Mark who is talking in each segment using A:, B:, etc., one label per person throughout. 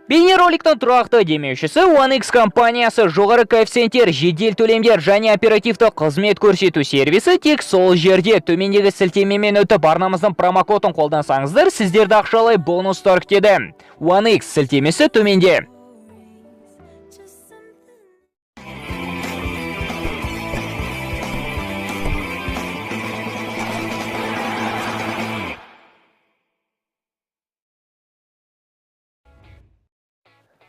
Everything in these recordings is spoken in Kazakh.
A: Бейнероликтің тұрақты демеушісі One X компаниясы жоғары коэффициенттер, жедел төлемдер және оперативті қызмет көрсету сервисі тек сол жерде. Төмендегі сілтемемен өтіп арнамыздың промокодын қолдансаңыздар, сіздерді ақшалай бонустар күтеді. One X сілтемесі төменде.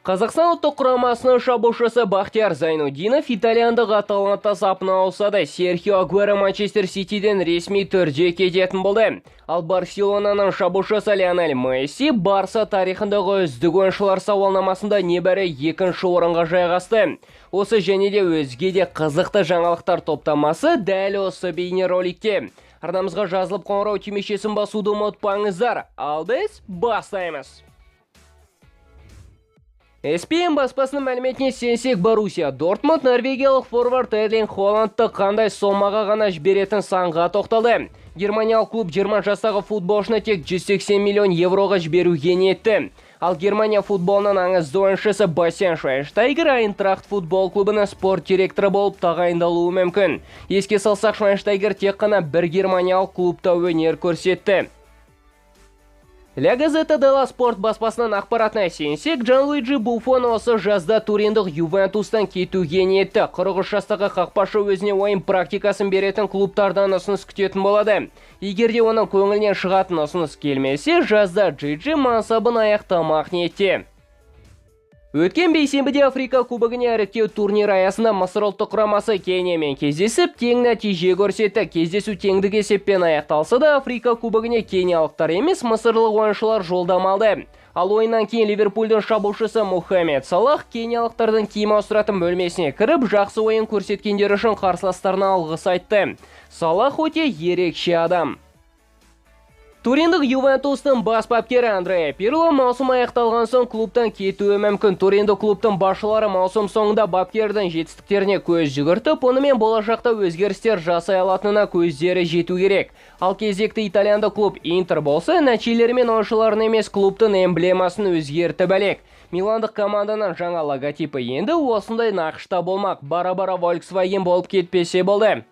A: Қазақстан ұлттық құрамасының шабуылшысы Бахтияр Зайнуддинов итальяндық Аталанта сапына ауысады. Серхио Агуэро Манчестер Ситиден ресми түрде кететін болды. Ал Барселонаның шабуылшысы Лионель Месси Барса тарихындағы үздік ойыншылар сауалнамасында небәрі екінші орынға жайғасты. Осы және де өзге де қызықты жаңалықтар топтамасы дәл осы бейнероликте. Арнамызға жазылып қоңырау түймешесін басуды ұмытпаңыздар. Ал біз бастаймыз. ESPN баспасының мәліметіне сенсек, Боруссия Дортмунд норвегиялық форвард Эрлинг Холландты қандай сомаға ғана жіберетін санға тоқталды. Германиялық клуб 20 жастағы футболшыны тек 180 миллион евроға жіберуге ниетті. Ал Германия футболының аңызды ойыншысы Бастиан Швайнштайгер Айнтрахт футбол клубының спорт директоры болып тағайындалуы мүмкін. Еске салсақ, Швайнштайгер тек қана бір германиялық клубта өнер көрсетті. Ля Газета делла Спорт баспасының ақпаратына сенсек, Джанлуиджи Буффон осы жазда Туриндық Ювентустан кетуге ниетті. 43 жастағы қақпашы өзіне ойын практикасын беретін клубтардан ұсыныс күтетін болады. Егерде оның көңілінен шығатын ұсыныс келмесе, жазда Джиджи мансабын аяқтамақ ниетте. Өткен бейсенбіде Африка кубогіне іріктеу турнир аясында Мысыр ұлттық құрамасы Кениямен кездесіп, тең нәтиже көрсетті. Кездесу теңдік есеппен аяқталса да, Африка кубогіне кениялықтар емес, мысырлық ойыншылар жолдама алды. Ал ойыннан кейін Ливерпульдің шабуылшысы Мухаммед Салах кениялықтардың киім ауыстыратын бөлмесіне кіріп, жақсы ойын көрсеткендері үшін қарсыластарына алғыс айтты. Салах өте ерекше адам. Туриндық Ювентустың бас бапкері Андреа Пирло маусым аяқталған соң клубтан кетуі мүмкін. Туриндық клубтың басшылары маусым соңында бапкердің жетістіктеріне көз жүгіртіп, онымен болашақта өзгерістер жасай алатынына көздері жету керек. Ал кезекті итальяндық клуб Интер болса, нәтижелері мен ойыншыларын емес, клубтың эмблемасын өзгертіп әлек. Миландық команданың жаңа логотипі енді осындай нақышта болмақ. Бара-бара Volkswagen болып кетпесе болды.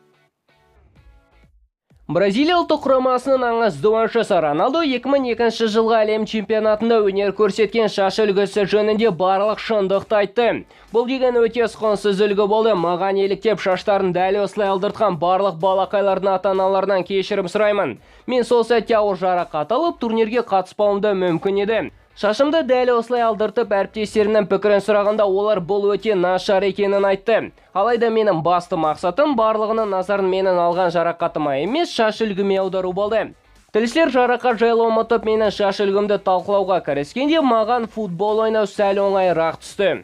A: Бразилия ұлттық құрамасының аңызды ойыншысы Роналдо 2002 жылғы әлем чемпионатында өнер көрсеткен шаш үлгісі жөнінде барлық шындықты айтты. Бұл деген өте құнсыз үлгі болды. Маған еліктеп шаштарын дәл осылай алдыртқан барлық балақайлардың ата-аналарынан кешірім сұраймын. Мен сол сәтте ауыр жарақат алып, турнирге қатыспауымда мүмкін еді. Шашымды дәл осылай алдыртып, әріптестерінің пікірін сұрағанда олар бұл өте нашар екенін айтты. Алайда менің басты мақсатым барлығының назарын менің алған жарақатыма емес, шаш үлгіме аудару болды. Тілшілер жарақат жайлы ұмытып, менің шаш үлгімді талқылауға кіріскенде маған футбол ойнау сәл оңайырақ түсті.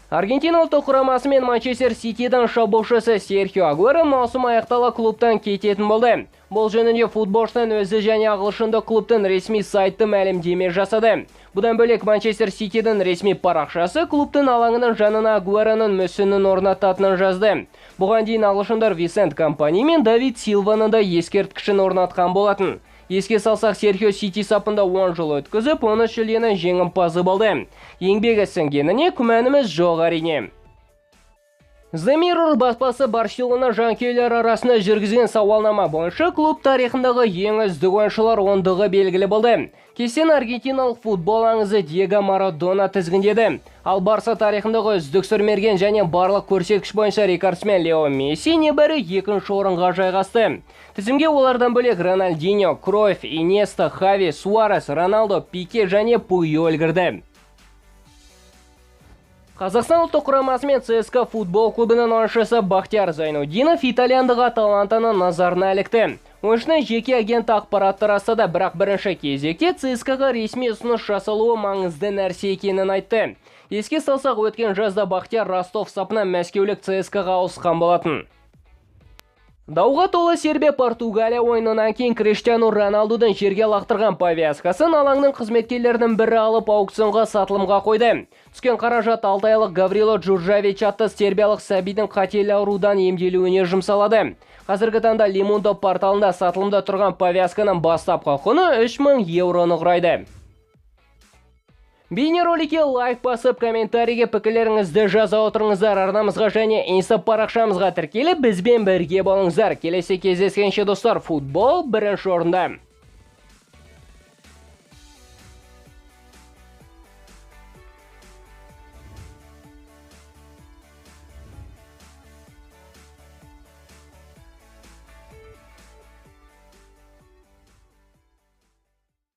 A: Аргентина ұлттық құрамасы мен Манчестер Ситидің шабуылшысы Серхио Агуэро маусым аяқтала клубтан кететін болды. Бұл жөнінде футболшының өзі және ағылшындық клубтың ресми сайты мәлімдеме жасады. Бұдан бөлек Манчестер Ситидің ресми парақшасы клубтың алаңының жанына Агуэроның мүсінін орнататынын жазды. Бұған дейін ағылшындар Висент Компани мен Давид Силваның да ескерткішін орнатқан болатын. Еске салсақ, Серхио Сити сапында 10 жыл өткізіп, 10 жүлденің жеңімпазы болды. Еңбегі сіңгеніне күмәніміз жоқ әрине. The Mirror баспасы Барселона жанкүйерлері арасында жүргізген сауалнама бойынша клуб тарихындағы ең үздік ойыншылар ондығы белгілі болды. Кестен аргентиналық футбол аңызы Диего Марадона тізгіндеді. Ал Барса тарихындағы үздік сүрмерген және барлық көрсеткіш бойынша рекордсмен Лео Месси небәрі екінші орынға жайғасты. Тізімге олардан бөлек Рональдиньо, Кройф, Иньеста, Хави, Суарес, Роналдо, Пике және Пуйол кірді. Қазақстан ұлттық құрамасы мен ЦСКА футбол клубының ойыншысы Бахтияр Зайнуддинов итальяндық Аталантаның назарына ілікті. Ойыншының жеке агенті ақпаратты растады, бірақ бірінші кезекте ЦСКАға ресми ұсыныс жасалуы маңызды нәрсе екенін айтты. Еске салсақ, өткен жазда Бахтияр Ростов сапынан мәскеулік ЦСКАға ауысқан болатын. Дауға толы Сербия-Португалия ойынынан кейін Криштиану Роналдудың жерге лақтырған повязкасын алаңның қызметкерлерінің бірі алып аукционға сатылымға қойды. Түскен қаражат 6 айлық Гаврило Джурджавич атты сербиялық сәбидің қатерлі аурудан емделуіне жұмсалады. Қазіргі таңда Лимундо порталында сатылымда тұрған повязканың бастапқы құны 3000 евроны құрайды. Бейнероликке лайк басып, комментарийге пікірлеріңізді жаза отырыңыздар. Арнамызға және инста парақшамызға тіркеліп, бізбен бірге болыңыздар. Келесі кездескенше достар, футбол бірінші орында.